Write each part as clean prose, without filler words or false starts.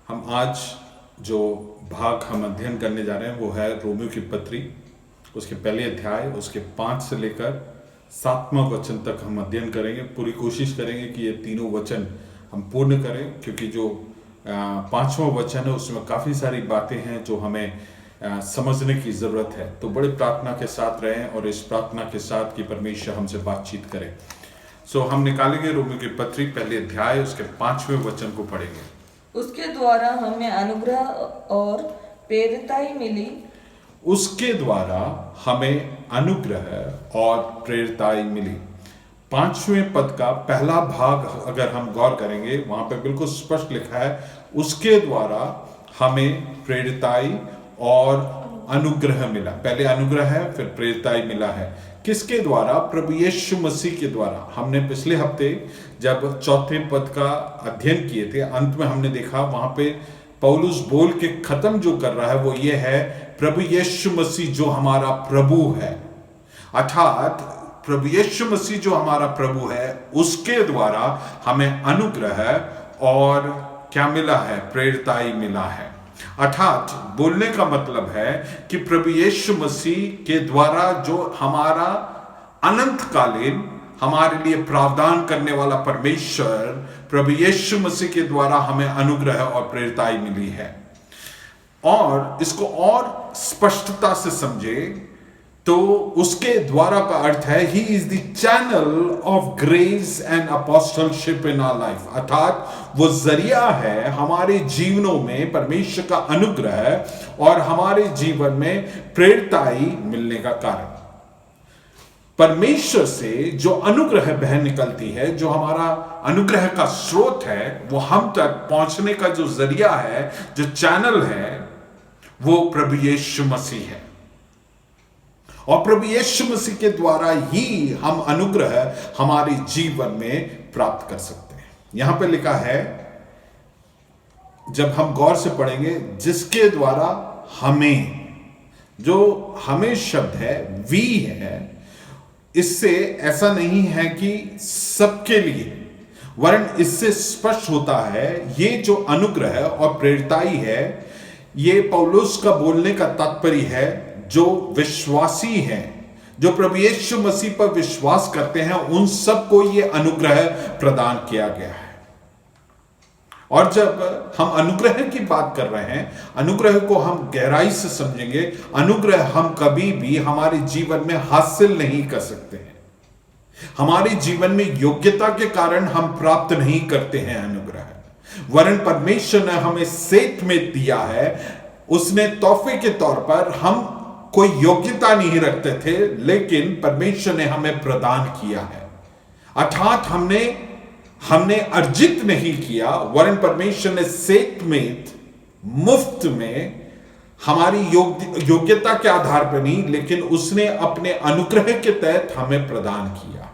हम आज जो भाग हम अध्ययन करने जा रहे हैं वो है रोमियो की पत्री, उसके पहले अध्याय, उसके 5 से लेकर 7वां वचन तक हम अध्ययन करेंगे। पूरी कोशिश करेंगे कि ये तीनों वचन हम पूर्ण करें, क्योंकि जो 5वां वचन है उसमें काफ़ी सारी बातें हैं जो हमें समझने की ज़रूरत है। तो बड़ी प्रार्थना के साथ रहें और इस प्रार्थना के साथ कि परमेश्वर हमसे बातचीत करें। हम निकालेंगे रोमियो की पत्री पहले अध्याय, उसके 5वें वचन को पढ़ेंगे। उसके द्वारा हमें अनुग्रह और प्रेरिताई मिली। उसके द्वारा हमें अनुग्रह और प्रेरिताई मिली। 5वें पद का पहला भाग अगर हम गौर करेंगे, वहां पे बिल्कुल स्पष्ट लिखा है, उसके द्वारा हमें प्रेरिताई और अनुग्रह मिला। पहले अनुग्रह है, फिर प्रेरिताई मिला है। किसके द्वारा? प्रभु यीशु मसीह के द्वारा। हमने पिछले हफ्ते जब 4थे पद का अध्ययन किए थे, अंत में हमने देखा वहां पे पौलुस बोल के खत्म जो कर रहा है वो ये है, प्रभु यीशु मसीह जो हमारा प्रभु है, अर्थात प्रभु यीशु मसीह जो हमारा प्रभु है उसके द्वारा हमें अनुग्रह और क्या मिला है? प्रेरिताई मिला है। अर्थात बोलने का मतलब है कि प्रभु यीशु मसीह के द्वारा जो हमारा अनंतकालीन हमारे लिए प्रावधान करने वाला परमेश्वर, प्रभु यीशु मसीह के द्वारा हमें अनुग्रह और प्रेरिताई मिली है। और इसको और स्पष्टता से समझे तो उसके द्वारा का अर्थ है he is the channel of grace and apostleship in our life, अर्थात वो जरिया है हमारे जीवनों में परमेश्वर का अनुग्रह और हमारे जीवन में प्रेरिताई मिलने का कारण। परमेश्वर से जो अनुग्रह बह निकलती है, जो हमारा अनुग्रह का स्रोत है, वो हम तक पहुंचने का जो जरिया है, जो चैनल है, वो प्रभु यीशु मसीह है। और प्रभु यीशु मसीह के द्वारा ही हम अनुग्रह हमारे जीवन में प्राप्त कर सकते हैं। यहां पे लिखा है, जब हम गौर से पढ़ेंगे, जिसके द्वारा हमें, जो हमें शब्द है वी है, इससे ऐसा नहीं है कि सबके लिए, वरन इससे स्पष्ट होता है ये जो अनुग्रह और प्रेरिताई है, ये पौलुस का बोलने का तात्पर्य है जो विश्वासी हैं, जो प्रभु यीशु मसीह पर विश्वास करते हैं, उन सबको ये अनुग्रह प्रदान किया गया है। और जब हम अनुग्रह की बात कर रहे हैं, अनुग्रह को हम गहराई से समझेंगे। अनुग्रह हम कभी भी हमारे जीवन में हासिल नहीं कर सकते हैं। हमारे जीवन में योग्यता के कारण हम प्राप्त नहीं करते हैं अनुग्रह, वरन परमेश्वर ने हमें सेठ में दिया है। उसने तोहफे के तौर पर, हम कोई योग्यता नहीं रखते थे, लेकिन परमेश्वर ने हमें प्रदान किया है। अर्थात हमने अर्जित नहीं किया, वरन परमेश्वर ने सेठ में, मुफ्त में, हमारी योग्यता के आधार पर नहीं, लेकिन उसने अपने अनुग्रह के तहत हमें प्रदान किया।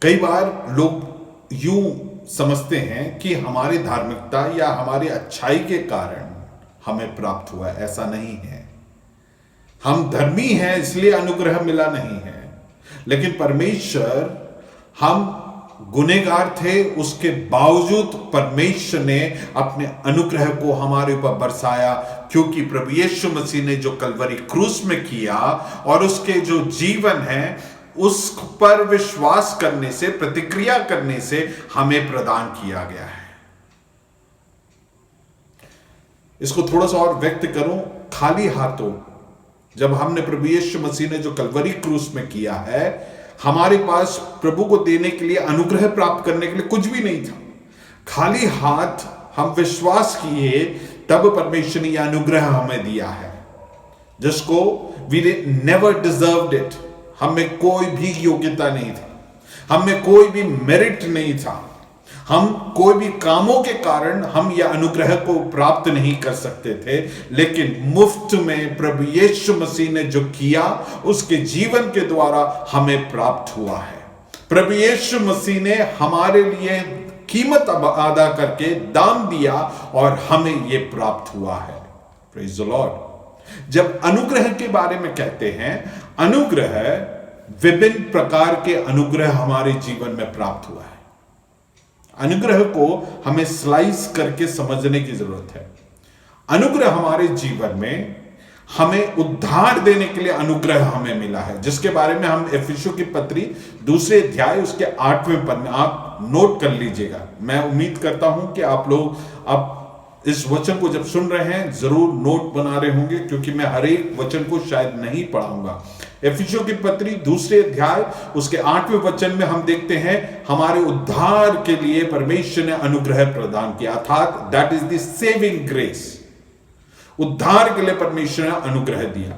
कई बार लोग यूं समझते हैं कि हमारी धार्मिकता या हमारी अच्छाई के कारण हमें प्राप्त हुआ है। ऐसा नहीं है। हम धर्मी हैं इसलिए अनुग्रह मिला नहीं है, लेकिन परमेश्वर, हम गुनहगार थे, उसके बावजूद परमेश्वर ने अपने अनुग्रह को हमारे ऊपर बरसाया, क्योंकि प्रभु यीशु मसीह ने जो कलवरी क्रूस में किया और उसके जो जीवन है, उस पर विश्वास करने से, प्रतिक्रिया करने से हमें प्रदान किया गया है। इसको थोड़ा सा और व्यक्त करूं, खाली हाथों जब हमने प्रभु यीशु मसीह ने जो कलवरी क्रूस में किया है, हमारे पास प्रभु को देने के लिए, अनुग्रह प्राप्त करने के लिए कुछ भी नहीं था। खाली हाथ हम विश्वास किए, तब परमेश्वर ने यह अनुग्रह हमें दिया है, जिसको वी नेवर डिजर्व्ड इट। हमें कोई भी योग्यता नहीं था, हमें कोई भी मेरिट नहीं था, हम कोई भी कामों के कारण हम यह अनुग्रह को प्राप्त नहीं कर सकते थे, लेकिन मुफ्त में प्रभु यीशु मसीह ने जो किया, उसके जीवन के द्वारा हमें प्राप्त हुआ है। प्रभु यीशु मसीह ने हमारे लिए कीमत अदा करके दान दिया और हमें यह प्राप्त हुआ है। Praise the Lord. जब अनुग्रह के बारे में कहते हैं, अनुग्रह, विभिन्न प्रकार के अनुग्रह हमारे जीवन में प्राप्त हुआ है। अनुग्रह को हमें स्लाइस करके समझने की जरूरत है। अनुग्रह हमारे जीवन में हमें उद्धार देने के लिए अनुग्रह हमें मिला है, जिसके बारे में हम इफिसियों की पत्री 2 अध्याय उसके 8वें पद में आप नोट कर लीजिएगा। मैं उम्मीद करता हूं कि आप लोग अब इस वचन को जब सुन रहे हैं जरूर नोट बना रहे होंगे, क्योंकि मैं हर एक वचन को शायद नहीं पढ़ाऊंगा। इफिसियों की पत्री 2 अध्याय उसके 8वें वचन में हम देखते हैं हमारे उद्धार के लिए परमेश्वर ने अनुग्रह प्रदान किया, अर्थात that is the saving grace. उद्धार के लिए परमेश्वर ने अनुग्रह दिया।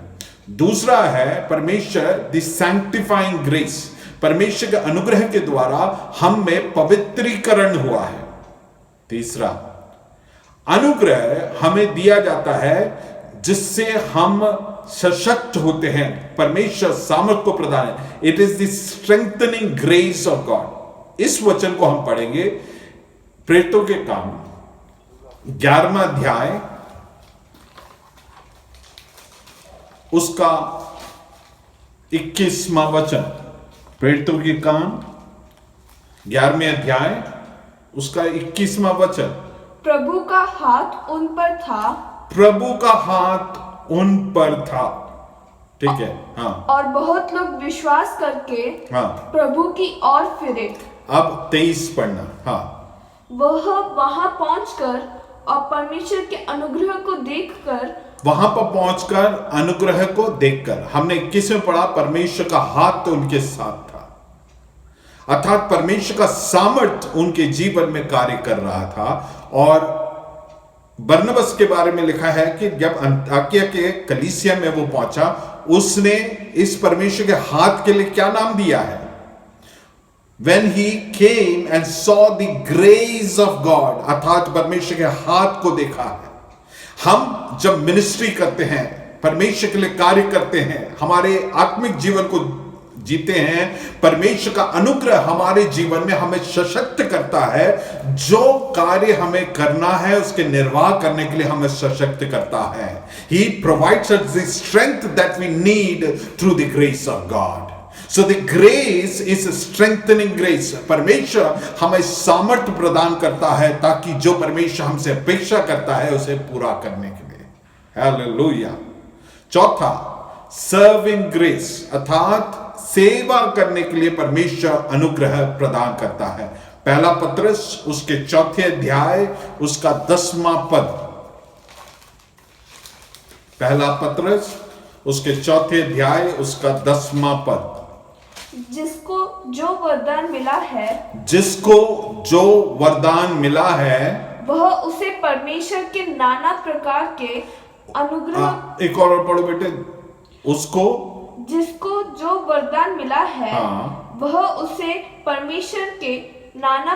दूसरा है परमेश्वर द सैंक्टिफाइंग ग्रेस, परमेश्वर के अनुग्रह के द्वारा हम में पवित्रीकरण हुआ है। तीसरा, अनुग्रह हमें दिया जाता है जिससे हम सशक्त होते हैं, परमेश्वर सामर्थ को प्रदान है। It is the strengthening grace of God. इस वचन को हम पढ़ेंगे प्रेरितों के काम 11वां अध्याय उसका 21वां वचन। प्रेरितों के काम 11वें अध्याय उसका 21वां वचन। प्रभु का हाथ उन पर था, प्रभु का हाथ उन पर था। ठीक है, हाँ। और बहुत लोग विश्वास करके हाँ, प्रभु की ओर फिरे। अब 23 पढ़ना। हाँ, वह वहां पहुंचकर और परमेश्वर के अनुग्रह को देखकर, वहां पर पहुंचकर अनुग्रह को देखकर, हमने 21 में पढ़ा परमेश्वर का हाथ तो उनके साथ था, अर्थात परमेश्वर का सामर्थ उनके जीवन में कार्य कर रहा था। और बरनबस के बारे में लिखा है कि जब अंताकिया के कलीसिया में वो पहुंचा, उसने इस परमेश्वर के हाथ के लिए क्या नाम दिया है? When he came and saw the grace of God, अर्थात परमेश्वर के हाथ को देखा है। हम जब मिनिस्ट्री करते हैं, परमेश्वर के लिए कार्य करते हैं, हमारे आत्मिक जीवन को जीते हैं, परमेश्वर का अनुग्रह हमारे जीवन में हमें सशक्त करता है। जो कार्य हमें करना है उसके निर्वाह करने के लिए हमें सशक्त करता है। He provides us the strength that we need through the grace of God. So the grace is a strengthening grace. परमेश्वर हमें सामर्थ्य प्रदान करता है ताकि जो परमेश्वर हमसे अपेक्षा करता है उसे पूरा करने के लिए। हालेलुया। चौथा, सर्विंग ग्रेस, अर्थात सेवा करने के लिए परमेश्वर अनुग्रह प्रदान करता है। पहला पत्रस उसके 4 अध्याय उसका 10वां पद। पहला पत्रस उसके 4 अध्याय उसका 10वां पद। जिसको जो वरदान मिला है, जिसको जो वरदान मिला है, वह उसे परमेश्वर के नाना प्रकार के अनुग्रह। एक और पढ़ो बेटे। उसको जिसको जो वरदान मिला है, हाँ, वह उसे परमेश्वर के नाना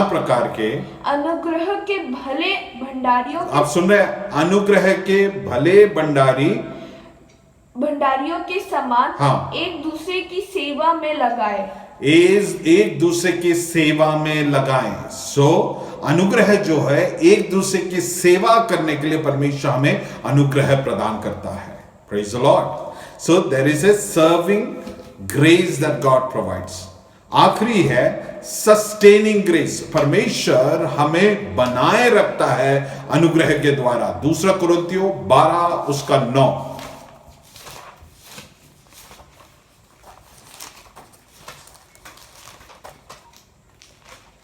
प्रकार के अनुग्रह के भले भंडारियों आप सुन रहे हैं? अनुग्रह के भले भंडारियों के समान, हाँ, एक दूसरे की सेवा में लगाए। एक दूसरे की सेवा में लगाएं। अनुग्रह जो है एक दूसरे की सेवा करने के लिए परमेश्वर हमें अनुग्रह प्रदान करता है। Praise the Lord. So there is a serving grace that God provides. आखिरी है sustaining grace. परमेश्वर हमें बनाए रखता है अनुग्रह के द्वारा। 2 कुरिन्थियों 12 उसका 9।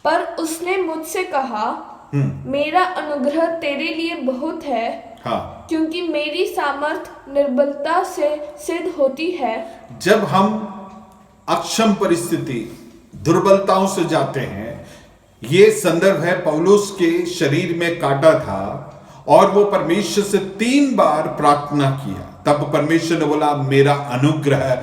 पर उसने मुझसे कहा, मेरा अनुग्रह तेरे लिए बहुत है, हाँ, क्योंकि मेरी सामर्थ निर्बलता से सिद्ध होती है। जब हम अक्षम परिस्थिति, दुर्बलताओं से जाते हैं, ये संदर्भ है पौलुस के शरीर में काटा था और वो परमेश्वर से 3 बार प्रार्थना किया। तब परमेश्वर ने बोला मेरा अनुग्रह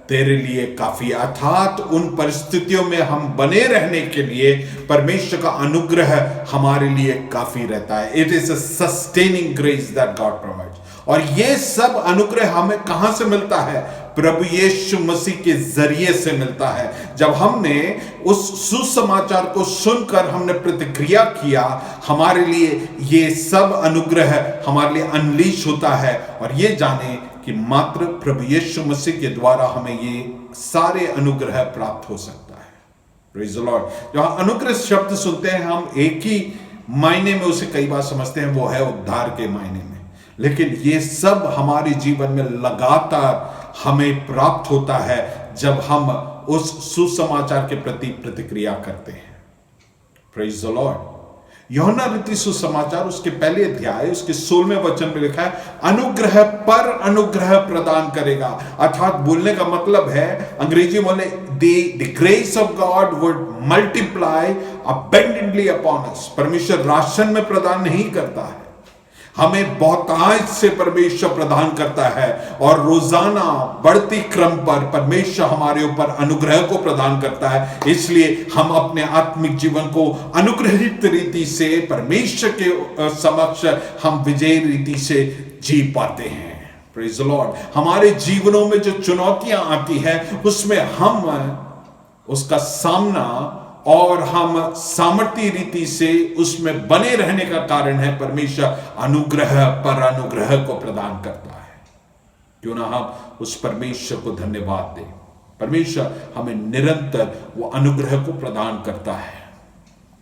तेरे लिए काफी, अर्थात उन परिस्थितियों में हम बने रहने के लिए परमेश्वर का अनुग्रह हमारे लिए काफी रहता है। It is a sustaining grace that God provides. और ये सब अनुग्रह हमें कहां से मिलता है? प्रभु यीशु मसीह के जरिए से मिलता है। जब हमने उस सुसमाचार को सुनकर हमने प्रतिक्रिया किया, हमारे लिए ये सब अनुग्रह हमारे लिए अनलीश होता है। और ये जाने कि मात्र प्रभु यीशु मसीह के द्वारा हमें ये सारे अनुग्रह प्राप्त हो सकता है। Praise the Lord. जहां अनुग्रह शब्द सुनते हैं हम एक ही मायने में उसे कई बार समझते हैं, वो है उद्धार के मायने में, लेकिन ये सब हमारे जीवन में लगातार हमें प्राप्त होता है जब हम उस सुसमाचार के प्रति प्रतिक्रिया करते हैं। Praise the Lord. यूहन्ना रीति सुसमाचार उसके पहले अध्याय उसके 16वें वचन में लिखा है, अनुग्रह पर अनुग्रह प्रदान करेगा। अर्थात बोलने का मतलब है, अंग्रेजी में the grace of God would multiply abundantly upon us. परमेश्वर राशन में प्रदान नहीं करता है, हमें बहुतायत से परमेश्वर प्रदान करता है, और रोजाना बढ़ती क्रम पर परमेश्वर हमारे ऊपर अनुग्रह को प्रदान करता है। इसलिए हम अपने आत्मिक जीवन को अनुग्रहित रीति से परमेश्वर के समक्ष हम विजय रीति से जी पाते हैं। Praise the Lord. हमारे जीवनों में जो चुनौतियां आती है उसमें हम उसका सामना और हम सामर्थ्य रीति से उसमें बने रहने का कारण है परमेश्वर अनुग्रह पर अनुग्रह को प्रदान करता है। क्यों ना हम उस परमेश्वर को धन्यवाद दें। परमेश्वर हमें निरंतर वो अनुग्रह को प्रदान करता है।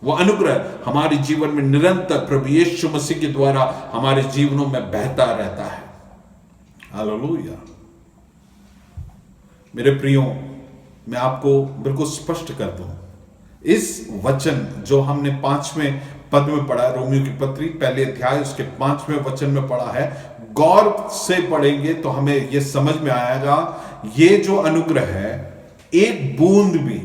वो अनुग्रह हमारे जीवन में निरंतर प्रभु यीशु मसीह के द्वारा हमारे जीवनों में बहता रहता है। हालेलुया। मेरे प्रियो, मैं आपको बिल्कुल स्पष्ट कर दूं, इस वचन जो हमने 5वें पद में पढ़ा, रोमियो की पत्री पहले अध्याय उसके 5वें वचन में पढ़ा है, गौर से पढ़ेंगे तो हमें यह समझ में आएगा, ये जो अनुग्रह है एक बूंद भी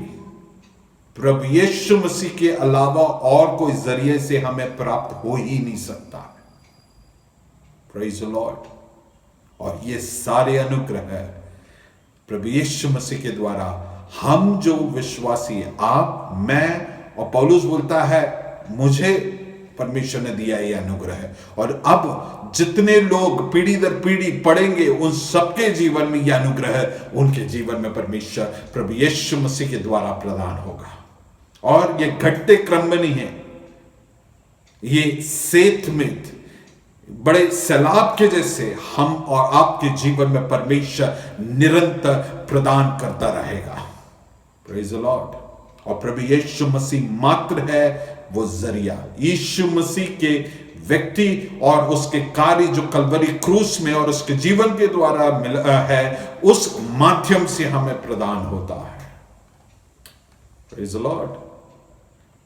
प्रभु यीशु मसीह के अलावा और कोई जरिए से हमें प्राप्त हो ही नहीं सकता। Praise the Lord. और ये सारे अनुग्रह प्रभु यीशु मसीह के द्वारा हम जो विश्वासी, आप, मैं और पौलुस बोलता है मुझे परमेश्वर ने दिया यह अनुग्रह है, और अब जितने लोग पीढ़ी दर पीढ़ी पढ़ेंगे उन सबके जीवन में यह अनुग्रह उनके जीवन में परमेश्वर प्रभु यीशु मसीह के द्वारा प्रदान होगा। और यह घटते क्रम में नहीं है, ये सेतमित बड़े सैलाब के जैसे हम और आपके जीवन में परमेश्वर निरंतर प्रदान करता रहेगा। Praise the Lord. और प्रभु यीशु मसीह मात्र है वो जरिया। यीशु मसीह के व्यक्ति और उसके कार्य जो कलवरी क्रूस में और उसके जीवन के द्वारा मिला है, उस माध्यम से हमें प्रदान होता है। Praise the Lord.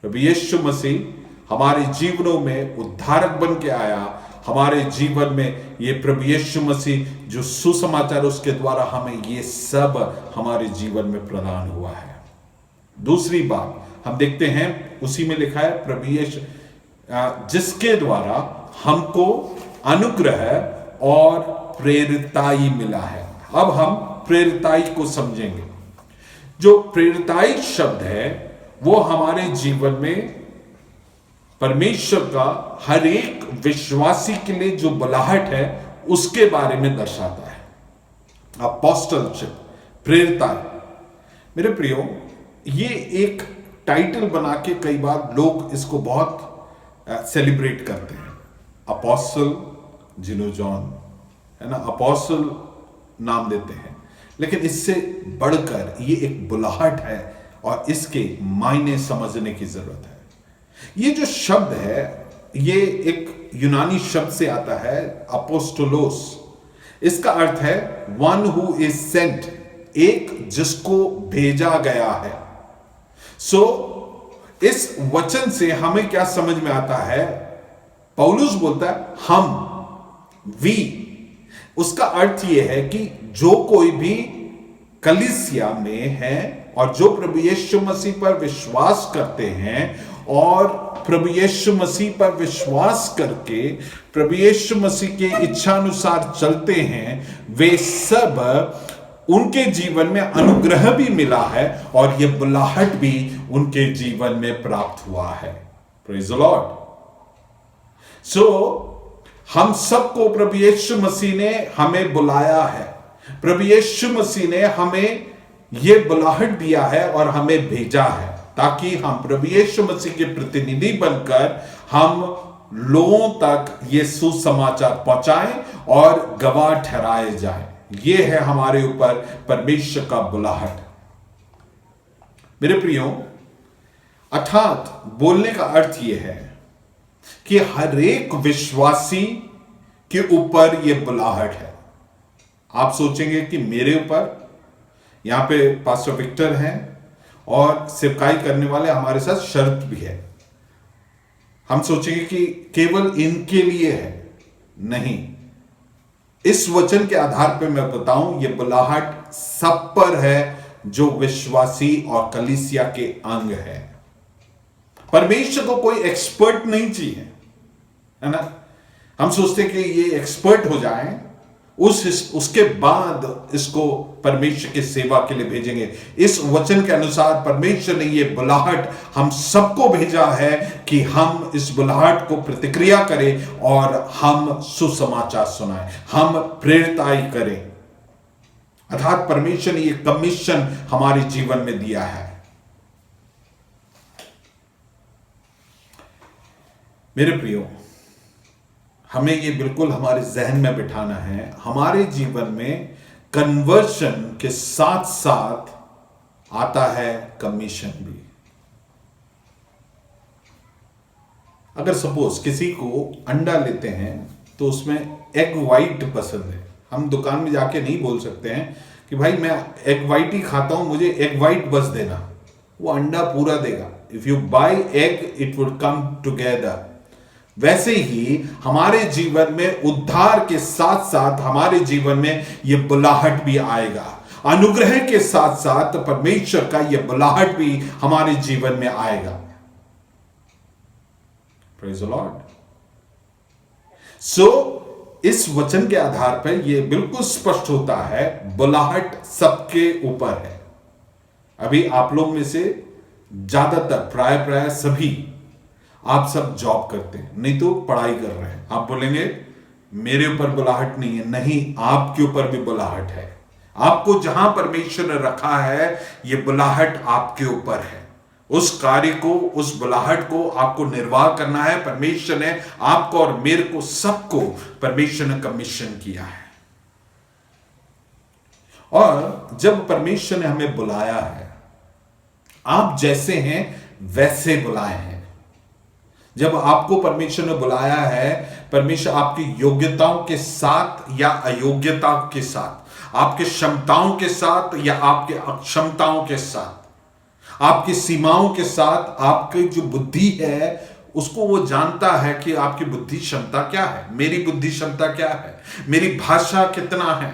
प्रभु यीशु मसीह हमारे जीवनों में उद्धारक बन के आया। हमारे जीवन में ये प्रभु यीशु मसीह जो सुसमाचार उसके द्वारा हमें ये सब हमारे जीवन में प्रदान हुआ है। दूसरी बात हम देखते हैं, उसी में लिखा है प्रभु यीशु जिसके द्वारा हमको अनुग्रह और प्रेरिताई मिला है। अब हम प्रेरिताई को समझेंगे। जो प्रेरिताई शब्द है वो हमारे जीवन में परमेश्वर का हर एक विश्वासी के लिए जो बुलाहट है उसके बारे में दर्शाता है। अपोस्टलशिप, प्रेरिताई। मेरे प्रियो, ये एक टाइटल बना के कई बार लोग इसको बहुत सेलिब्रेट करते हैं। अपोस्टल जिन्हों जॉन है ना, अपोस्टल नाम देते हैं, लेकिन इससे बढ़कर ये एक बुलाहट है और इसके मायने समझने की जरूरत है। ये जो शब्द है ये एक यूनानी शब्द से आता है, अपोस्टोलोस। इसका अर्थ है वन हु इज सेंट, एक जिसको भेजा गया है। सो इस वचन से हमें क्या समझ में आता है? पौलुस बोलता है हम, वी। उसका अर्थ यह है कि जो कोई भी कलीसिया में है और जो प्रभु यीशु मसीह पर विश्वास करते हैं और प्रभु यीशु मसीह पर विश्वास करके प्रभु यीशु मसीह के इच्छा अनुसार चलते हैं, वे सब उनके जीवन में अनुग्रह भी मिला है और यह बुलाहट भी उनके जीवन में प्राप्त हुआ है। Praise the Lord. सो हम सबको प्रभु यीशु मसीह ने हमें बुलाया है। प्रभु यीशु मसीह ने हमें यह बुलाहट दिया है और हमें भेजा है ताकि हम प्रभु यीशु मसीह के प्रतिनिधि बनकर हम लोगों तक ये सुसमाचार पहुंचाएं और गवाह ठहराए जाएं। ये है हमारे ऊपर परमेश्वर का बुलाहट। मेरे प्रियो, अर्थात बोलने का अर्थ यह है कि हर एक विश्वासी के ऊपर यह बुलाहट है। आप सोचेंगे कि मेरे ऊपर, यहां पे पास्टर विक्टर हैं और सेवकाई करने वाले हमारे साथ शर्त भी है, हम सोचेंगे कि केवल इनके लिए है। नहीं, इस वचन के आधार पर मैं बताऊं, यह बुलाहट सब पर है जो विश्वासी और कलीसिया के अंग है। परमेश्वर को कोई एक्सपर्ट नहीं चाहिए, है ना। हम सोचते हैं कि ये एक्सपर्ट हो जाए, उसके बाद इसको परमेश्वर की सेवा के लिए भेजेंगे। इस वचन के अनुसार परमेश्वर ने ये बुलाहट हम सबको भेजा है कि हम इस बुलाहट को प्रतिक्रिया करें और हम सुसमाचार सुनाएं, हम प्रेरिताई करें। अर्थात परमेश्वर ने ये कमीशन हमारे जीवन में दिया है। मेरे प्रियो, हमें ये बिल्कुल हमारे जहन में बिठाना है, हमारे जीवन में कन्वर्शन के साथ साथ आता है कमीशन भी। अगर सपोज किसी को अंडा लेते हैं तो उसमें एग वाइट पसंद है, हम दुकान में जाके नहीं बोल सकते हैं कि भाई मैं एग वाइट ही खाता हूं, मुझे एग वाइट बस देना। वो अंडा पूरा देगा। If you buy egg it would come together. वैसे ही हमारे जीवन में उद्धार के साथ साथ हमारे जीवन में यह बुलाहट भी आएगा। अनुग्रह के साथ साथ परमेश्वर का यह बुलाहट भी हमारे जीवन में आएगा। Praise the Lord. सो इस वचन के आधार पर यह बिल्कुल स्पष्ट होता है, बुलाहट सबके ऊपर है। अभी आप लोग में से ज्यादातर, प्राय सभी, आप सब जॉब करते हैं, नहीं तो पढ़ाई कर रहे हैं। आप बोलेंगे मेरे ऊपर बुलाहट नहीं है। नहीं, आपके ऊपर भी बुलाहट है। आपको जहां परमेश्वर ने रखा है, यह बुलाहट आपके ऊपर है। उस कार्य को, उस बुलाहट को आपको निर्वाह करना है। परमेश्वर ने आपको और मेरे को, सबको परमेश्वर ने कमीशन किया है। और जब परमेश्वर ने हमें बुलाया है, आप जैसे हैं वैसे बुलाए हैं। जब आपको परमेश्वर ने बुलाया है, परमेश्वर आपकी योग्यताओं के साथ या अयोग्यताओं के साथ, आपके क्षमताओं के साथ या आपके अक्षमताओं के साथ, आपकी सीमाओं के साथ, आपकी जो बुद्धि है उसको वो जानता है कि आपकी बुद्धि क्षमता क्या है, मेरी बुद्धि क्षमता क्या है, मेरी भाषा कितना है,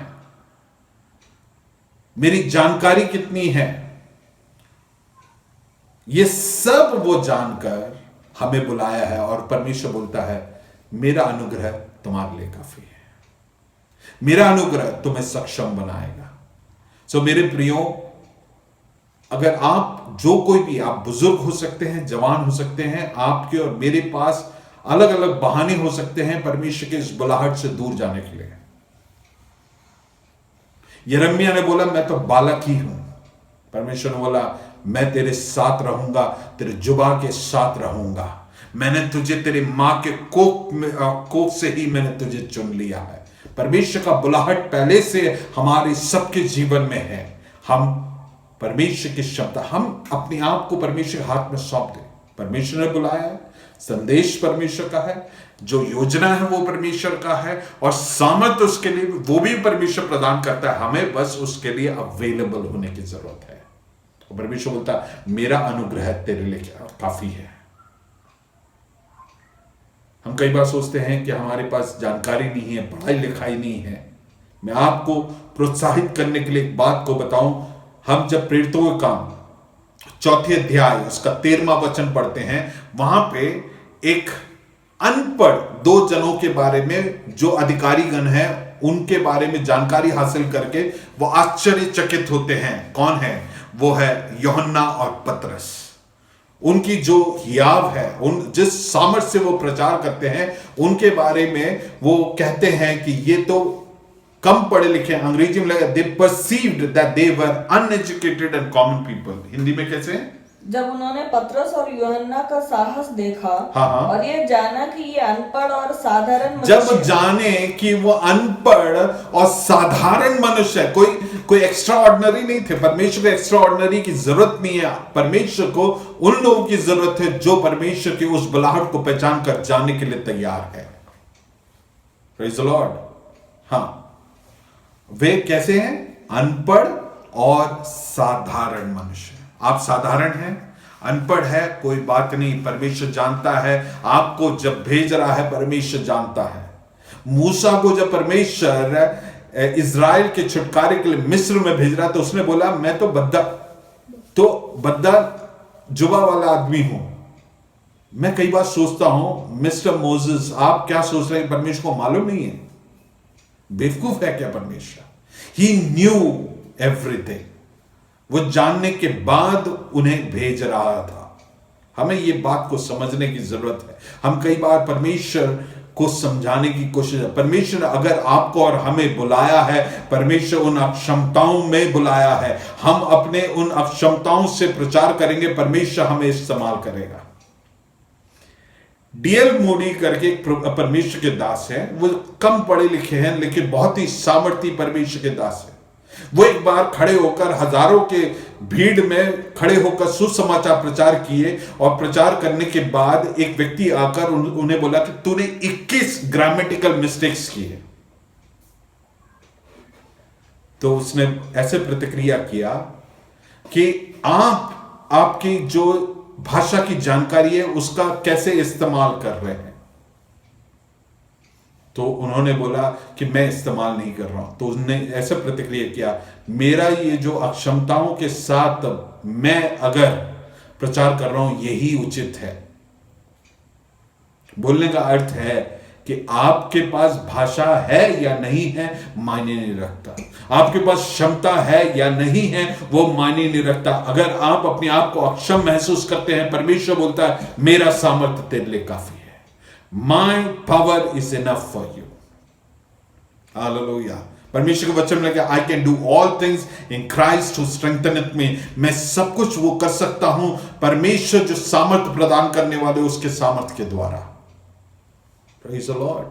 मेरी जानकारी कितनी है। ये सब वो जानकर हमें बुलाया है। और परमेश्वर बोलता है मेरा अनुग्रह तुम्हारे लिए काफी है, मेरा अनुग्रह तुम्हें सक्षम बनाएगा। सो मेरे प्रियो, अगर आप जो कोई भी, आप बुजुर्ग हो सकते हैं, जवान हो सकते हैं, आपके और मेरे पास अलग अलग बहाने हो सकते हैं परमेश्वर के इस बुलाहट से दूर जाने के लिए। यिर्मयाह ने बोला मैं तो बालक ही हूं। परमेश्वर ने बोला मैं तेरे साथ रहूंगा, तेरे जुबा के साथ रहूंगा। मैंने तुझे तेरे मां के कोख से ही मैंने तुझे चुन लिया है। परमेश्वर का बुलाहट पहले से हमारे सबके जीवन में है। हम परमेश्वर की क्षमता, हम अपने आप को परमेश्वर के हाथ में सौंप दें। परमेश्वर ने बुलाया है, संदेश परमेश्वर का है, जो योजना है वो परमेश्वर का है, और सामर्थ्य उसके लिए वो भी परमेश्वर प्रदान करता है। हमें बस उसके लिए अवेलेबल होने की जरूरत है। परमेश्वर बोलता है मेरा अनुग्रह तेरे लिए काफी है। हम कई बार सोचते हैं कि हमारे पास जानकारी नहीं है, पढ़ाई लिखाई नहीं है। मैं आपको प्रोत्साहित करने के लिए एक बात को बताऊं, हम जब प्रेरितों के काम 4 अध्याय उसका 13वां वचन पढ़ते हैं, वहां पे एक अनपढ़ 2 जनों के बारे में, जो अधिकारीगण हैं, उनके बारे में जानकारी हासिल करके वो आश्चर्यचकित होते हैं। कौन है वो? है यूहन्ना और पतरस। उनकी जो हियाव है, जिस सामर्थ्य से वो प्रचार करते हैं, उनके बारे में वो कहते हैं कि ये तो कम पढ़े लिखे, अंग्रेजी में लगा they perceived that they were uneducated and common people. Hindi में कैसे? जब उन्होंने पतरस और यूहन्ना का साहस देखा, हाँ। और ये जाना कि ये अनपढ़ और साधारण जब जाने कि वो अनपढ़ और साधारण मनुष्य है, कोई कोई एक्स्ट्रा ऑर्डिनरी नहीं थे। परमेश्वर को एक्स्ट्रा ऑर्डिनरी की जरूरत नहीं है। परमेश्वर को उन लोगों की जरूरत है जो परमेश्वर की उस बुलाहट को पहचान कर जाने के लिए तैयार है। Praise the Lord. हाँ, वे कैसे हैं? अनपढ़ और साधारण मनुष्य। आप साधारण हैं, अनपढ़ है, कोई बात नहीं, परमेश्वर जानता है। आपको जब भेज रहा है परमेश्वर जानता है। मूसा को जब परमेश्वर इज़राइल के छुटकारे के लिए मिस्र में भेज रहा तो उसने बोला मैं तो बद्दा जुबा वाला आदमी हूं। मैं कई बार सोचता हूं मिस्टर मोसेस आप क्या सोच रहे हैं, परमेश्वर को मालूम नहीं है? बेवकूफ है क्या परमेश्वर? ही न्यू एवरीथिंग। वो जानने के बाद उन्हें भेज रहा था। हमें ये बात को समझने की जरूरत है। हम कई बार परमेश्वर को समझाने की कोशिश है। परमेश्वर अगर आपको और हमें बुलाया है, परमेश्वर उन अक्षमताओं में बुलाया है। हम अपने उन अक्षमताओं से प्रचार करेंगे, परमेश्वर हमें इस्तेमाल करेगा। डीएल मोडी करके एक परमेश्वर के दास हैं। वो कम पढ़े लिखे हैं लेकिन बहुत ही सामर्थी परमेश्वर के दास हैं। वो एक बार खड़े होकर हजारों के भीड़ में खड़े होकर सुसमाचार प्रचार किए और प्रचार करने के बाद एक व्यक्ति आकर उन्हें बोला कि तूने 21 ग्रामेटिकल मिस्टेक्स किए। तो उसने ऐसे प्रतिक्रिया किया कि आपकी जो भाषा की जानकारी है उसका कैसे इस्तेमाल कर रहे हैं। तो उन्होंने बोला कि मैं इस्तेमाल नहीं कर रहा हूं। तो उसने ऐसा प्रतिक्रिया किया, मेरा ये जो अक्षमताओं के साथ मैं अगर प्रचार कर रहा हूं यही उचित है। बोलने का अर्थ है कि आपके पास भाषा है या नहीं है मायने नहीं रखता। आपके पास क्षमता है या नहीं है वो मायने नहीं रखता। अगर आप अपने आप को अक्षम महसूस करते हैं, परमेश्वर बोलता है मेरा सामर्थ्य तेरे लिए काफी है। My power is enough for you. Hallelujah. परमेश्वर के वचन में लगे I can do all things in Christ who strengtheneth me. मैं सब कुछ वो कर सकता हूं परमेश्वर जो सामर्थ्य प्रदान करने वाले उसके सामर्थ्य के द्वारा। Praise the Lord.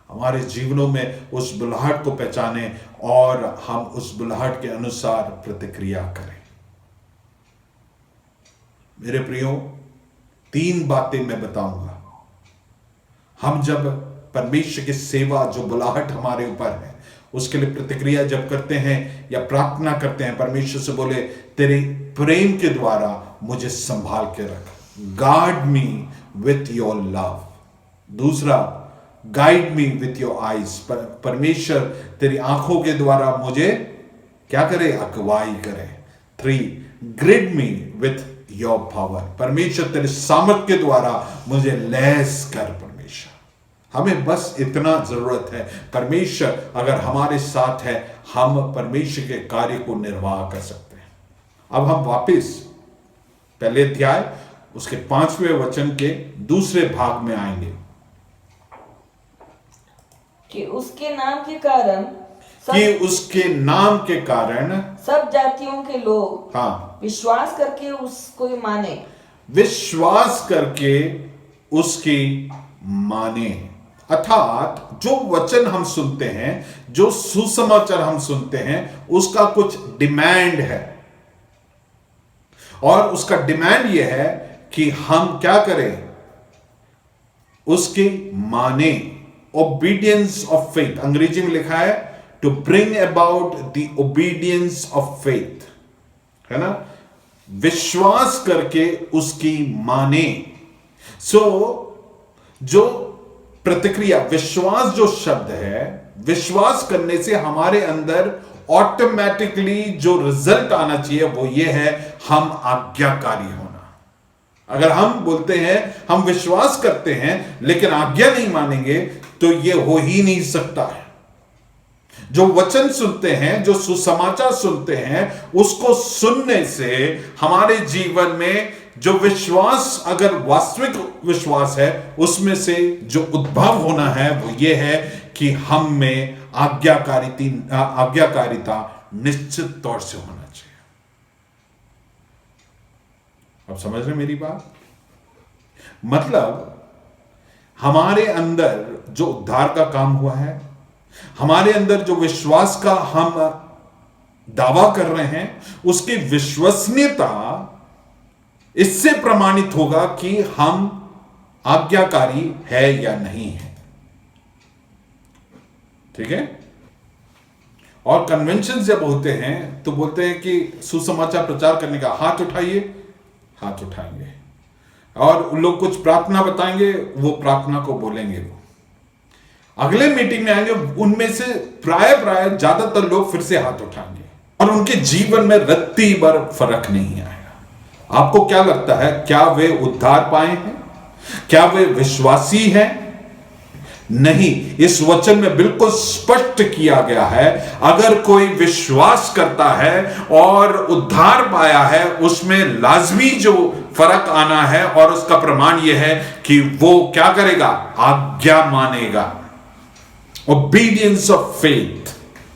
हमारे जीवनों में उस बुलाहट को पहचाने और हम उस बुलाहट के अनुसार प्रतिक्रिया करें। मेरे प्रियो, 3 बातें मैं बताऊंगा। हम जब परमेश्वर की सेवा जो बुलाहट हमारे ऊपर है उसके लिए प्रतिक्रिया जब करते हैं या प्रार्थना करते हैं, परमेश्वर से बोले तेरे प्रेम के द्वारा मुझे संभाल के रख, guard me with your love. दूसरा, guide me with your eyes, परमेश्वर तेरी आंखों के द्वारा मुझे क्या करे, अगुवाई करे। 3, grid me with your power, परमेश्वर तेरे सामर्थ के द्वारा मुझे लैस कर। हमें बस इतना जरूरत है, परमेश्वर अगर हमारे साथ है हम परमेश्वर के कार्य को निर्वाह कर सकते हैं। अब हम वापस पहले अध्याय उसके 5वें वचन के दूसरे भाग में आएंगे कि उसके नाम के कारण सब जातियों के लोग विश्वास करके उसको माने। विश्वास करके उसकी माने, अर्थात जो वचन हम सुनते हैं, जो सुसमाचार हम सुनते हैं, उसका कुछ डिमांड है और उसका डिमांड यह है कि हम क्या करें, उसकी माने। ओबीडियंस ऑफ फेथ, अंग्रेजी में लिखा है to bring about the obedience of faith, है ना, विश्वास करके उसकी माने। जो प्रतिक्रिया, विश्वास जो शब्द है, विश्वास करने से हमारे अंदर ऑटोमेटिकली जो रिजल्ट आना चाहिए वो ये है, हम आज्ञाकारी होना। अगर हम बोलते हैं हम विश्वास करते हैं लेकिन आज्ञा नहीं मानेंगे तो ये हो ही नहीं सकता है। जो वचन सुनते हैं, जो सुसमाचार सुनते हैं, उसको सुनने से हमारे जीवन में जो विश्वास, अगर वास्तविक विश्वास है, उसमें से जो उद्भव होना है वो ये है कि हम में आज्ञाकारिता निश्चित तौर से होना चाहिए। अब समझ रहे मेरी बात? मतलब हमारे अंदर जो उद्धार का काम हुआ है, हमारे अंदर जो विश्वास का हम दावा कर रहे हैं, उसकी विश्वसनीयता इससे प्रमाणित होगा कि हम आज्ञाकारी है या नहीं है। ठीक है। और कन्वेंशन जब होते हैं तो बोलते हैं कि सुसमाचार प्रचार करने का हाथ उठाइए, हाथ उठाएंगे, और उन लोग कुछ प्रार्थना बताएंगे, वो प्रार्थना को बोलेंगे। वो अगले मीटिंग में आएंगे, उनमें से प्राय ज्यादातर लोग फिर से हाथ उठाएंगे और उनके जीवन में रत्ती भर फर्क नहीं आएगा। आपको क्या लगता है, क्या वे उद्धार पाए हैं? क्या वे विश्वासी हैं? नहीं। इस वचन में बिल्कुल स्पष्ट किया गया है, अगर कोई विश्वास करता है और उद्धार पाया है, उसमें लाजमी जो फर्क आना है, और उसका प्रमाण यह है कि वो क्या करेगा? आज्ञा मानेगा। Obedience of faith.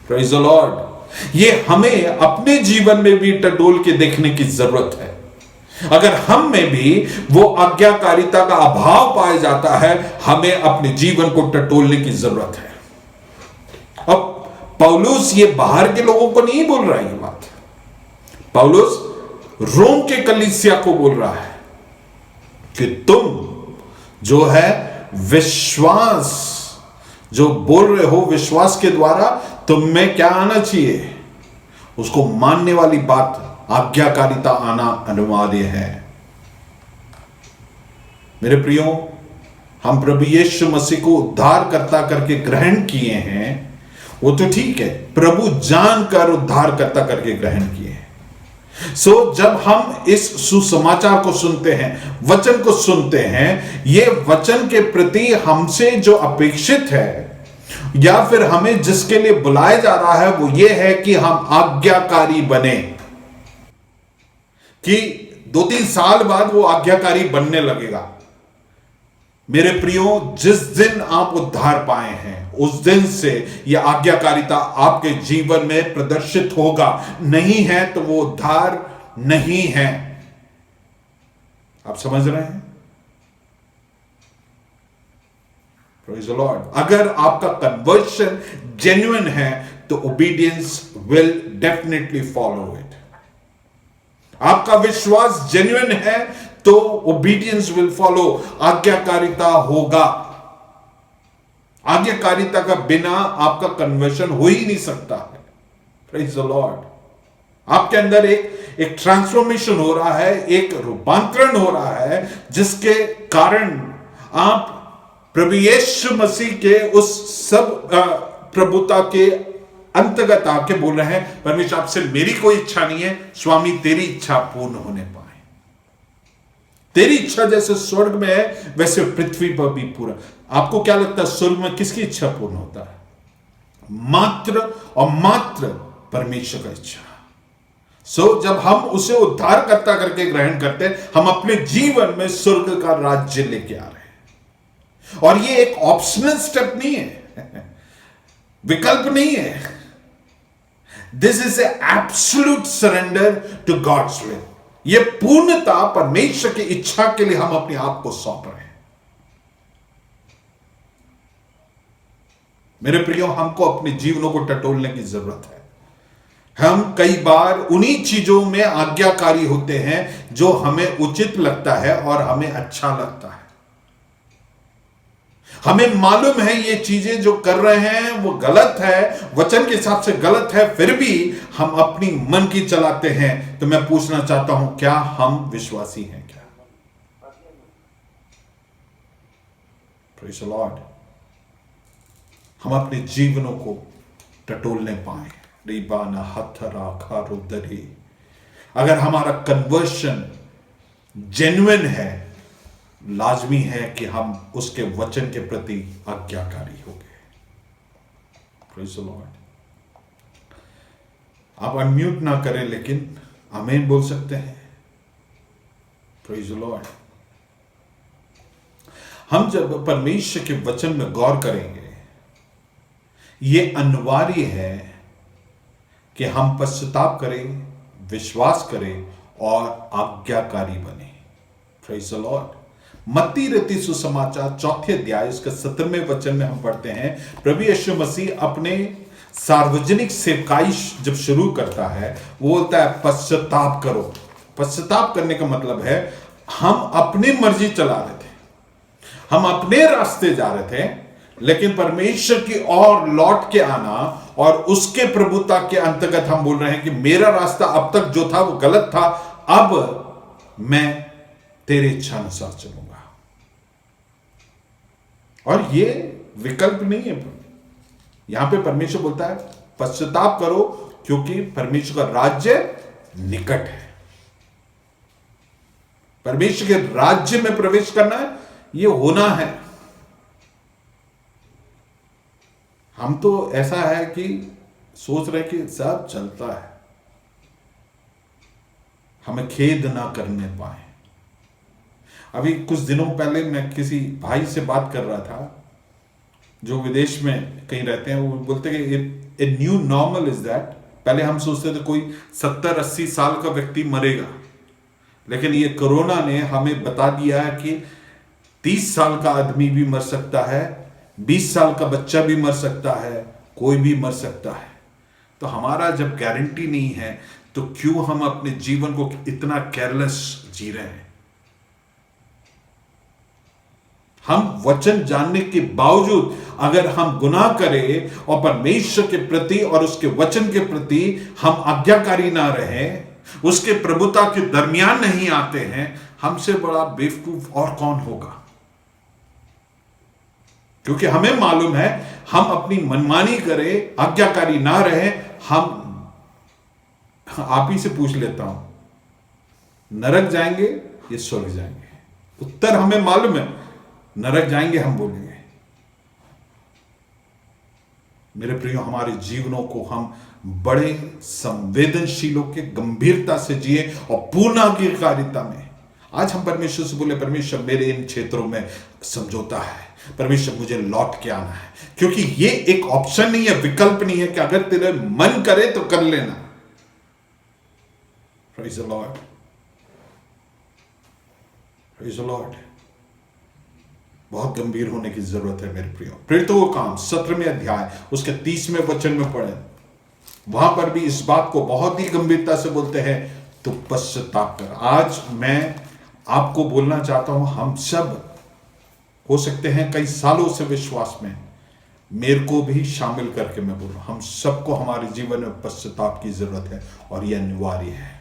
Praise the Lord. ये हमें अपने जीवन में भी टटोल के देखने की जरूरत है। अगर हम में भी वो आज्ञाकारिता का अभाव पाया जाता है, हमें अपने जीवन को टटोलने की जरूरत है। अब पौलुस ये बाहर के लोगों को नहीं बोल रहा है, ये बात पौलुस रोम के कलीसिया को बोल रहा है कि तुम जो है विश्वास जो बोल रहे हो, विश्वास के द्वारा तुम में क्या आना चाहिए? उसको मानने वाली बात, आज्ञाकारिता आना अनिवार्य है। मेरे प्रियो, हम प्रभु यीशु मसीह को उद्धारकर्ता करके ग्रहण किए हैं, वो तो ठीक है, प्रभु जानकर उद्धारकर्ता करके ग्रहण किए हैं। जब हम इस सुसमाचार को सुनते हैं, वचन को सुनते हैं, ये वचन के प्रति हमसे जो अपेक्षित है या फिर हमें जिसके लिए बुलाया जा रहा है, वो ये है कि हम आज्ञाकारी बने, कि 2-3 साल बाद वो आज्ञाकारी बनने लगेगा। मेरे प्रियो, जिस दिन आप उद्धार पाए हैं, उस दिन से यह आज्ञाकारिता आपके जीवन में प्रदर्शित होगा। नहीं है तो वो उद्धार नहीं है। आप समझ रहे हैं? Praise the Lord. अगर आपका कन्वर्शन जेन्युइन है तो obedience will definitely follow it. आपका विश्वास जेन्युइन है तो ओबीडियंस विल फॉलो। आज्ञाकारिता होगा। आज्ञाकारिता का बिना आपका कन्वर्शन हो ही नहीं सकता है। Praise the Lord. आपके अंदर एक ट्रांसफॉर्मेशन हो रहा है, एक रूपांतरण हो रहा है, जिसके कारण आप प्रभु यीशु मसीह के उस सब प्रभुता के अंतर्गत आके बोल रहे हैं, परमेश्वर आपसे मेरी कोई इच्छा नहीं है, स्वामी तेरी इच्छा पूर्ण होने पाए। तेरी इच्छा जैसे स्वर्ग में है वैसे पृथ्वी पर भी पूरा। आपको क्या लगता है, स्वर्ग में किसकी इच्छा पूर्ण होता है? मात्र और मात्र परमेश्वर का इच्छा। जब हम उसे उद्धारकर्ता करके ग्रहण करते हैं, हम अपने जीवन में स्वर्ग का राज्य लेके आ रहे हैं। और ये एक ऑप्शनल स्टेप नहीं है, विकल्प नहीं है। This is absolute surrender to God's will. ये पूर्णता परमेश्वर की इच्छा के लिए हम अपने आप को सौंप रहे हैं। मेरे प्रियो, हमको अपने जीवनों को टटोलने की जरूरत है। हम कई बार उन्हीं चीजों में आज्ञाकारी होते हैं जो हमें उचित लगता है और हमें अच्छा लगता है। हमें मालूम है ये चीजें जो कर रहे हैं वो गलत है, वचन के हिसाब से गलत है, फिर भी हम अपनी मन की चलाते हैं। तो मैं पूछना चाहता हूं, क्या हम विश्वासी हैं? क्या? Praise the Lord. हम अपने जीवनों को टटोलने पाए। रिबाना हथरा खारो दरे। अगर हमारा कन्वर्शन जेन्युइन है, लाजमी है कि हम उसके वचन के प्रति आज्ञाकारी हो गए। Praise the Lord. आप अनम्यूट ना करें, लेकिन आमीन बोल सकते हैं। Praise the Lord. हम जब परमेश्वर के वचन में गौर करेंगे, यह अनिवार्य है कि हम पश्चाताप करें, विश्वास करें और आज्ञाकारी बने। Praise the Lord. मत्ती रचित सुसमाचार 4 अध्याय उसके 17वें वचन में हम पढ़ते हैं, प्रभु यीशु मसीह अपने सार्वजनिक सेवकाई जब शुरू करता है, वो बोलता है पश्चाताप करो। पश्चाताप करने का मतलब है हम अपनी मर्जी चला रहे थे, हम अपने रास्ते जा रहे थे, लेकिन परमेश्वर की ओर लौट के आना और उसके प्रभुता के अंतर्गत हम बोल रहे हैं कि मेरा रास्ता अब तक जो था वो गलत था, अब मैं तेरे इच्छा अनुसार चलूंगा। और ये विकल्प नहीं है, यहां पे परमेश्वर बोलता है पश्चाताप करो क्योंकि परमेश्वर का राज्य निकट है। परमेश्वर के राज्य में प्रवेश करना है, ये होना है। हम तो ऐसा है कि सोच रहे कि सब चलता है, हमें खेद ना करने पाए। अभी कुछ दिनों पहले मैं किसी भाई से बात कर रहा था जो विदेश में कहीं रहते हैं। वो बोलते हैं कि a new normal is that, पहले हम सोचते थे कोई 70-80 साल का व्यक्ति मरेगा, लेकिन ये कोरोना ने हमें बता दिया है कि 30 साल का आदमी भी मर सकता है, 20 साल का बच्चा भी मर सकता है, कोई भी मर सकता है। तो हमारा जब गारंटी नहीं है तो क्यों हम अपने जीवन को इतना केयरलेस जी रहे हैं? हम वचन जानने के बावजूद अगर हम गुनाह करें और परमेश्वर के प्रति और उसके वचन के प्रति हम आज्ञाकारी ना रहे, उसके प्रभुता के दरमियान नहीं आते हैं, हमसे बड़ा बेवकूफ और कौन होगा? क्योंकि हमें मालूम है हम अपनी मनमानी करें, आज्ञाकारी ना रहे, हम आप ही से पूछ लेता हूं नरक जाएंगे या स्वर्ग जाएंगे? उत्तर हमें मालूम है, नरक जाएंगे हम बोलेंगे। मेरे प्रियो, हमारे जीवनों को हम बड़े संवेदनशीलों के गंभीरता से जिए और पूर्ण आज्ञाकारिता में। आज हम परमेश्वर से बोले परमेश्वर मेरे इन क्षेत्रों में समझौता है, परमेश्वर मुझे लौट के आना है। क्योंकि ये एक ऑप्शन नहीं है, विकल्प नहीं है कि अगर तेरे मन करे तो कर लेना। Praise the Lord. Praise the Lord. बहुत गंभीर होने की जरूरत है मेरे प्रियो। प्रेरितों का काम 17वें अध्याय उसके 30वें वचन में पढ़े, वहां पर भी इस बात को बहुत ही गंभीरता से बोलते हैं तो पश्चाताप कर। आज मैं आपको बोलना चाहता हूं, हम सब हो सकते हैं कई सालों से विश्वास में, मेरे को भी शामिल करके मैं बोल रहा हूं, हम सबको हमारे जीवन में पश्चाताप की जरूरत है और यह अनिवार्य है।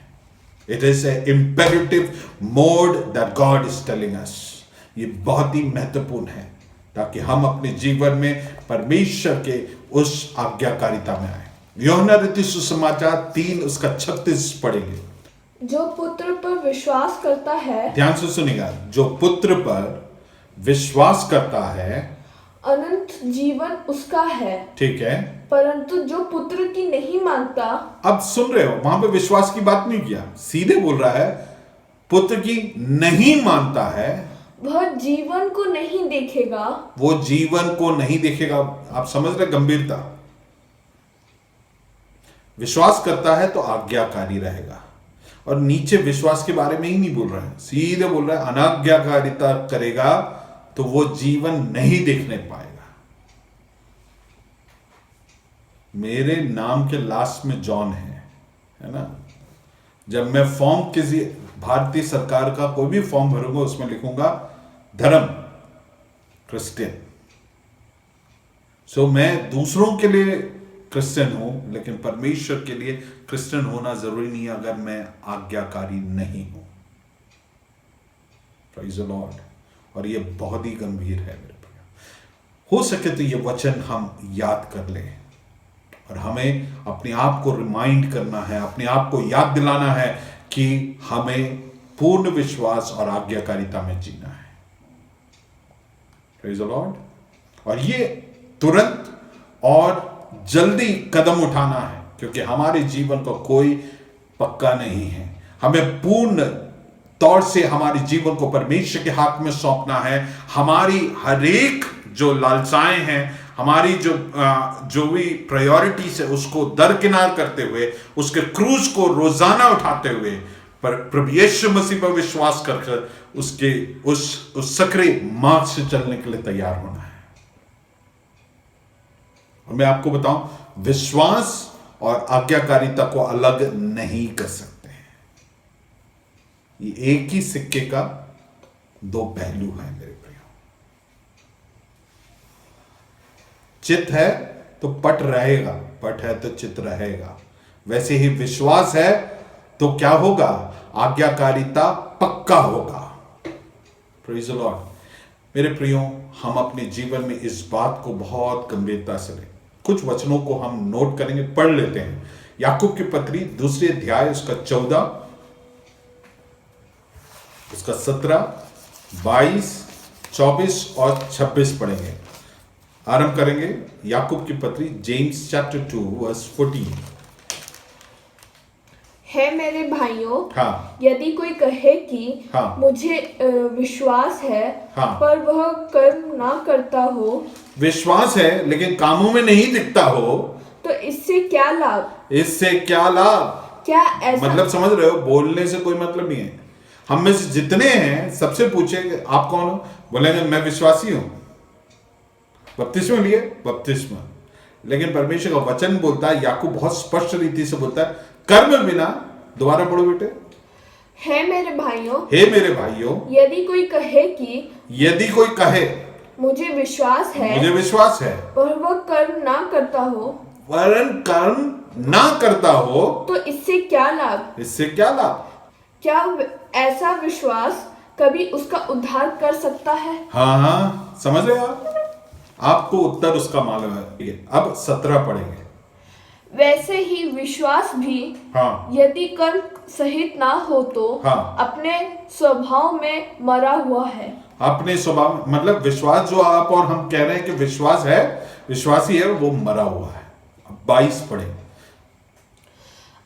It is a imperative mode that God is telling us. ये बहुत ही महत्वपूर्ण है ताकि हम अपने जीवन में परमेश्वर के उस आज्ञाकारिता में आए। यूहन्ना रचित सुसमाचार 3 उसका 36 पढ़ेंगे। जो पुत्र पर विश्वास करता है, ध्यान से सुनिएगा, जो पुत्र पर विश्वास करता है अनंत जीवन उसका है, ठीक है, परंतु जो पुत्र की नहीं मानता। अब सुन रहे हो, वहां पे विश्वास की बात नहीं किया, सीधे बोल रहा है पुत्र की नहीं मानता है, वह जीवन को नहीं देखेगा। वो जीवन को नहीं देखेगा। आप समझ रहे गंभीरता? विश्वास करता है तो आज्ञाकारी रहेगा। और नीचे विश्वास के बारे में ही नहीं बोल रहा है, सीधे बोल रहा है अनाज्ञाकारिता करेगा तो वो जीवन नहीं देखने पाएगा। मेरे नाम के लास्ट में जॉन है ना? जब मैं फॉर्म किसी भारतीय सरकार का कोई भी फॉर्म भरूंगा उसमें लिखूंगा धर्म क्रिश्चियन। सो मैं दूसरों के लिए क्रिश्चियन हूं, लेकिन परमेश्वर के लिए क्रिश्चियन होना जरूरी नहीं है अगर मैं आज्ञाकारी नहीं हूं। Praise the Lord. और ये बहुत ही गंभीर है मेरे प्रिय। हो सके तो ये वचन हम याद कर लें और हमें अपने आप को रिमाइंड करना है, अपने आप को याद दिलाना है कि हमें पूर्ण विश्वास और आज्ञाकारिता में जीना है। Praise the Lord. और ये तुरंत और जल्दी कदम उठाना है क्योंकि हमारे जीवन का कोई पक्का नहीं है। हमें पूर्ण तौर से हमारे जीवन को परमेश्वर के हाथ में सौंपना है। हमारी हरेक जो लालसाएं हैं, हमारी जो भी प्रायोरिटीज है, उसको दरकिनार करते हुए, उसके क्रूज को रोजाना उठाते हुए पर प्रभु यीशु मसीह पर विश्वास कर उसके उस सकरे मार्ग से चलने के लिए तैयार होना है। और मैं आपको बताऊं, विश्वास और आज्ञाकारिता को अलग नहीं कर सकते हैं। ये एक ही सिक्के का दो पहलू हैं मेरे प्रियो। चित्त है तो पट रहेगा, पट है तो चित्त रहेगा। वैसे ही विश्वास है तो क्या होगा? आज्ञाकारिता पक्का होगा। Praise the Lord. मेरे प्रियो, हम अपने जीवन में इस बात को बहुत गंभीरता से लें। कुछ वचनों को हम नोट करेंगे, पढ़ लेते हैं। याकूब की पत्री 2 अध्याय उसका 14, उसका 17, 22, 24 और 26 पढ़ेंगे। आरंभ करेंगे याकूब की पत्री, जेम्स चैप्टर 2 वर्स 14। है मेरे भाइयों, हाँ, यदि कोई कहे कि हाँ, मुझे विश्वास है, हाँ, पर वह कर्म ना करता हो, विश्वास है लेकिन कामों में नहीं दिखता हो, तो इससे क्या लाभ? इससे क्या लाभ? क्या ऐसा मतलब समझ रहे हो? बोलने से कोई मतलब नहीं है। हम में से जितने हैं सबसे पूछे आप कौन हो, बोलेंगे मैं विश्वासी हूं। बपतिस्मा लिए, बपतिस्मा। लेकिन परमेश्वर का वचन बोलता है, याकूब बहुत स्पष्ट रीति से बोलता है, कर्म बिना, दोबारा पढ़ो बेटे, है मेरे भाइयों, हे मेरे भाइयों, यदि कोई कहे कि यदि कोई कहे मुझे विश्वास है, मुझे विश्वास है, पर वह कर्म ना करता हो, वरन कर्म ना करता हो, तो इससे क्या लाभ? इससे क्या लाभ? क्या ऐसा विश्वास कभी उसका उद्धार कर सकता है? हाँ हाँ, समझ रहे आप? आपको उत्तर उसका मालूम है। ठीक है, अब 17 पढ़ेंगे। वैसे ही विश्वास भी हाँ, यदि कर्म सहित ना हो तो हाँ, अपने स्वभाव में मरा हुआ है। अपने स्वभाव, मतलब विश्वास जो आप और हम कह रहे हैं कि विश्वास है, विश्वासी है, वो मरा हुआ है। अब 22 पढ़े।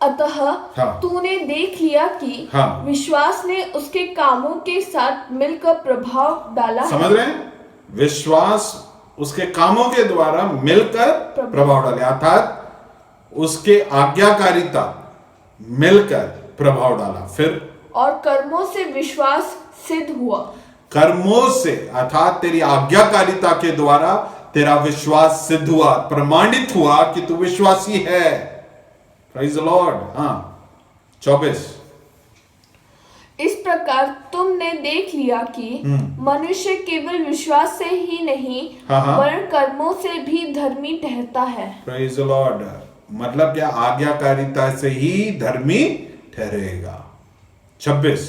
अतः हाँ, तूने देख लिया कि हाँ, विश्वास ने उसके कामों के साथ मिलकर प्रभाव डाला है। समझ रहे हैं? विश्वास उसके कामों के द्वारा मिलकर प्रभाव डाले, अर्थात उसके आज्ञाकारिता मिलकर प्रभाव डाला। फिर और कर्मों से विश्वास सिद्ध हुआ। कर्मों से अर्थात तेरी आज्ञाकारिता के द्वारा तेरा विश्वास सिद्ध हुआ, प्रमाणित हुआ कि तू विश्वासी है। Praise the Lord. हाँ, 24। इस प्रकार तुमने देख लिया कि मनुष्य केवल विश्वास से ही नहीं, हाँ, हाँ, वरन कर्मों से भी धर्मी ठहरता है। Praise the Lord. मतलब क्या? आज्ञाकारिता से ही धर्मी ठहरेगा। 26।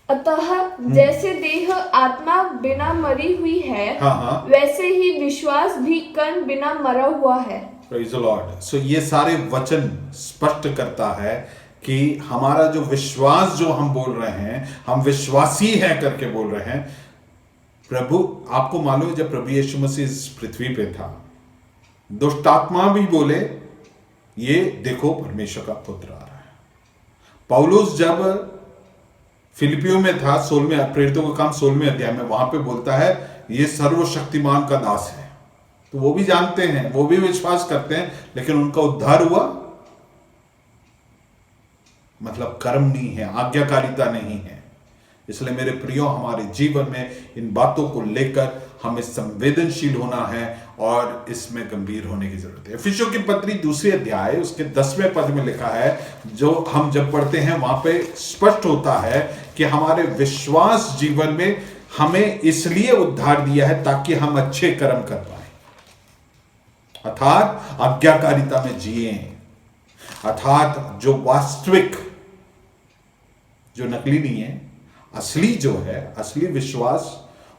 अतः जैसे देह आत्मा बिना मरी हुई है, हाँ, हाँ, वैसे ही विश्वास भी कर्म बिना मरा हुआ है। Praise the Lord. सो ये सारे वचन स्पष्ट करता है कि हमारा जो विश्वास, जो हम बोल रहे हैं, हम विश्वासी हैं करके बोल रहे हैं। प्रभु, आपको मालूम है जब प्रभु यीशु मसीह इस पृथ्वी पे था, दुष्ट आत्मा भी बोले, ये देखो परमेश्वर का पुत्र आ रहा है। पौलुस जब फिलिपियों में था, 16वें प्रेरितों का काम 16वें अध्याय में, वहां पे बोलता है ये सर्वशक्तिमान का दास है। तो वो भी जानते हैं, वो भी विश्वास करते हैं, लेकिन उनका उद्धार हुआ मतलब कर्म नहीं है, आज्ञाकारिता नहीं है। इसलिए मेरे प्रियो, हमारे जीवन में इन बातों को लेकर हमें संवेदनशील होना है और इसमें गंभीर होने की जरूरत है। इफिसियों की पत्री 2 अध्याय उसके 10वें पद में लिखा है, जो हम जब पढ़ते हैं वहां पे स्पष्ट होता है कि हमारे विश्वास जीवन में हमें इसलिए उद्धार दिया है ताकि हम अच्छे कर्म कर पाए, अर्थात आज्ञाकारिता में जिए, अर्थात जो वास्तविक, जो नकली नहीं है, असली जो है, असली विश्वास,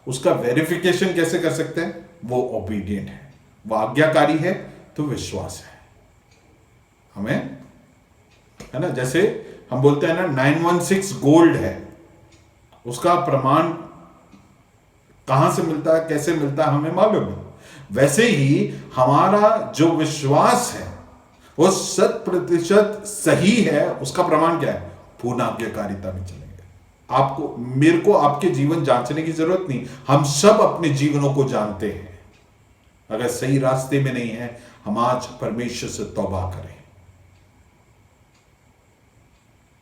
उसका वेरिफिकेशन कैसे कर सकते हैं? वो ओबीडिएंट है, वो आज्ञाकारी है, तो विश्वास है हमें, है ना। जैसे हम बोलते हैं ना 916 गोल्ड है, उसका प्रमाण कहां से मिलता है, कैसे मिलता है, हमें मालूम है। वैसे ही हमारा जो विश्वास है वो 100% सही है, उसका प्रमाण क्या है? पूर्ण आज्ञाकारिता में चलेंगे। आपको, मेरे को आपके जीवन जांचने की जरूरत नहीं, हम सब अपने जीवनों को जानते हैं। अगर सही रास्ते में नहीं है, हम आज परमेश्वर से तौबा करें।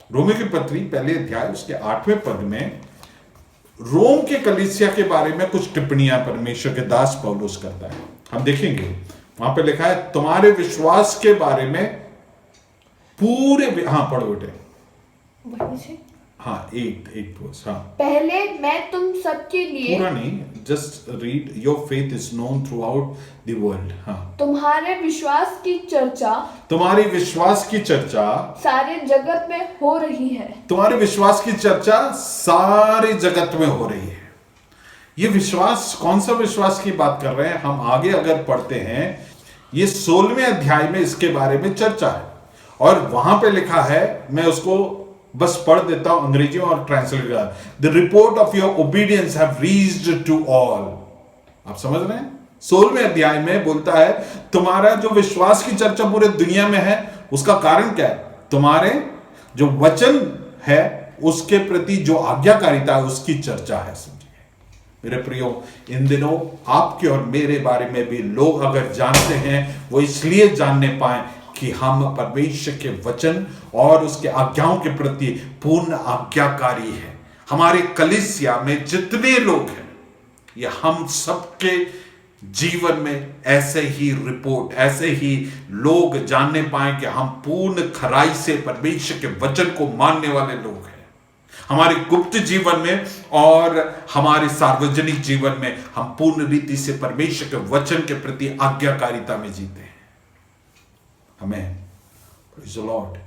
रोमी की पत्री 1 अध्याय उसके 8वें पद में रोम के कलीसिया के बारे में कुछ टिप्पणियां परमेश्वर के दास पौलुस करता है। हम देखेंगे वहां पे लिखा है तुम्हारे विश्वास के बारे में हाँ पढ़ो बेटे। वहीं से हाँ 8 वर्स। हाँ पहले मैं तुम सबके लिए पूरा नहीं, just read. Your faith is known through out the world. हाँ तुम्हारे विश्वास की चर्चा तुम्हारी विश्वास की चर्चा सारे जगत में हो रही है। तुम्हारे विश्वास की चर्चा सारे जगत में हो रही है। ये विश्वास, कौन सा विश्वास की बात कर रहे हैं हम? आगे अगर पढ़ते हैं, ये 16वें अध्याय में इसके बारे में चर्चा है और वहां पे लिखा है, मैं उसको बस पढ़ देता हूं अंग्रेजी में और ट्रांसलेट कर। The report of your obedience have reached to all. आप समझ रहे हैं? 16वें अध्याय में बोलता है तुम्हारा जो विश्वास की चर्चा पूरे दुनिया में है, उसका कारण क्या है? तुम्हारे जो वचन है उसके प्रति जो आज्ञाकारिता है उसकी चर्चा है। समझिए मेरे प्रियो, इन दिनों आपके और मेरे बारे में भी लोग अगर जानते हैं, वो इसलिए जानने पाए कि हम परमेश्वर के वचन और उसके आज्ञाओं के प्रति पूर्ण आज्ञाकारी है। हमारे कलीसिया में जितने लोग हैं, ये हम सबके जीवन में ऐसे ही रिपोर्ट, ऐसे ही लोग जानने पाए कि हम पूर्ण खराई से परमेश्वर के वचन को मानने वाले लोग हैं। हमारे गुप्त जीवन में और हमारे सार्वजनिक जीवन में हम पूर्ण रीति से परमेश्वर के वचन के प्रति आज्ञाकारिता में जीते हैं। हमें प्रेज़ द लॉर्ड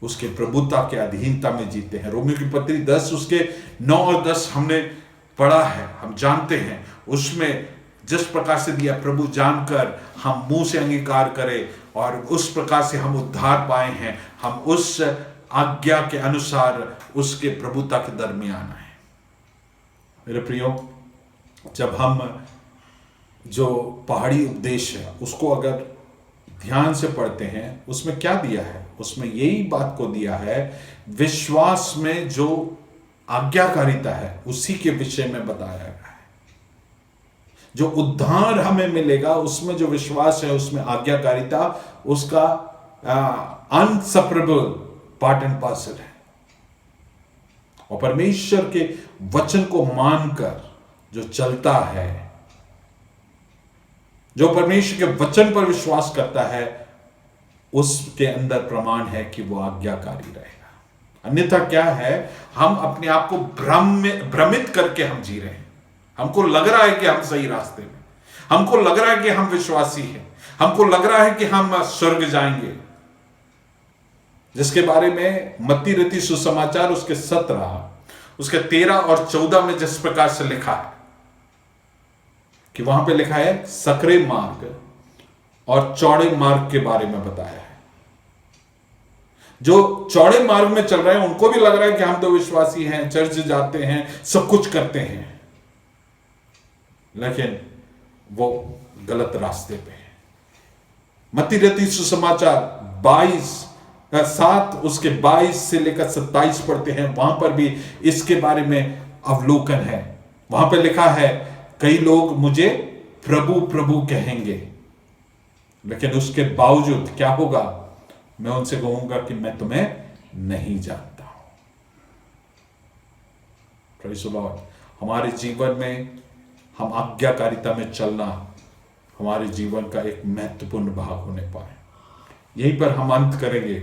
उसके प्रभुता के अधीनता में जीते हैं। रोमियो की पत्री 10 उसके 9 और 10 हमने पढ़ा है, हम जानते हैं। उसमें जिस प्रकार से दिया, प्रभु जानकर हम मुंह से अंगीकार करें और उस प्रकार से हम उद्धार पाए हैं। हम उस आज्ञा के अनुसार उसके प्रभुता के दरमियान आए। मेरे प्रियो, जब हम जो पहाड़ी उपदेश है उसको अगर ध्यान से पढ़ते हैं, उसमें क्या दिया है? उसमें यही बात को दिया है, विश्वास में जो आज्ञाकारिता है उसी के विषय में बताया गया है। जो उद्धार हमें मिलेगा उसमें जो विश्वास है, उसमें आज्ञाकारिता उसका अनसेपरेबल पार्ट एंड पार्सल है। और परमेश्वर के वचन को मानकर जो चलता है, जो परमेश्वर के वचन पर विश्वास करता है, उसके अंदर प्रमाण है कि वो आज्ञाकारी रहेगा। अन्यथा क्या है? हम अपने आप को भ्रमित करके हम जी रहे हैं। हमको लग रहा है कि हम सही रास्ते में, हमको लग रहा है कि हम विश्वासी हैं, हमको लग रहा है कि हम स्वर्ग जाएंगे, जिसके बारे में मत्ती रचित सुसमाचार उसके 17, उसके 13 और 14 में जिस प्रकार से लिखा है कि वहां पे लिखा है सकरे मार्ग और चौड़े मार्ग के बारे में बताया है। जो चौड़े मार्ग में चल रहे हैं उनको भी लग रहा है कि हम तो विश्वासी हैं, चर्च जाते हैं, सब कुछ करते हैं, लेकिन वो गलत रास्ते पे है। मत्ती रचित सुसमाचार 7 उसके 22 से लेकर 27 पढ़ते हैं, वहां पर भी इसके बारे में अवलोकन है। वहां पर लिखा है कई लोग मुझे प्रभु प्रभु कहेंगे, लेकिन उसके बावजूद क्या होगा? मैं उनसे कहूंगा कि मैं तुम्हें नहीं जानता हूं। Praise the Lord. हमारे जीवन में हम आज्ञाकारिता में चलना हमारे जीवन का एक महत्वपूर्ण भाग होने पाए। यहीं पर हम अंत करेंगे।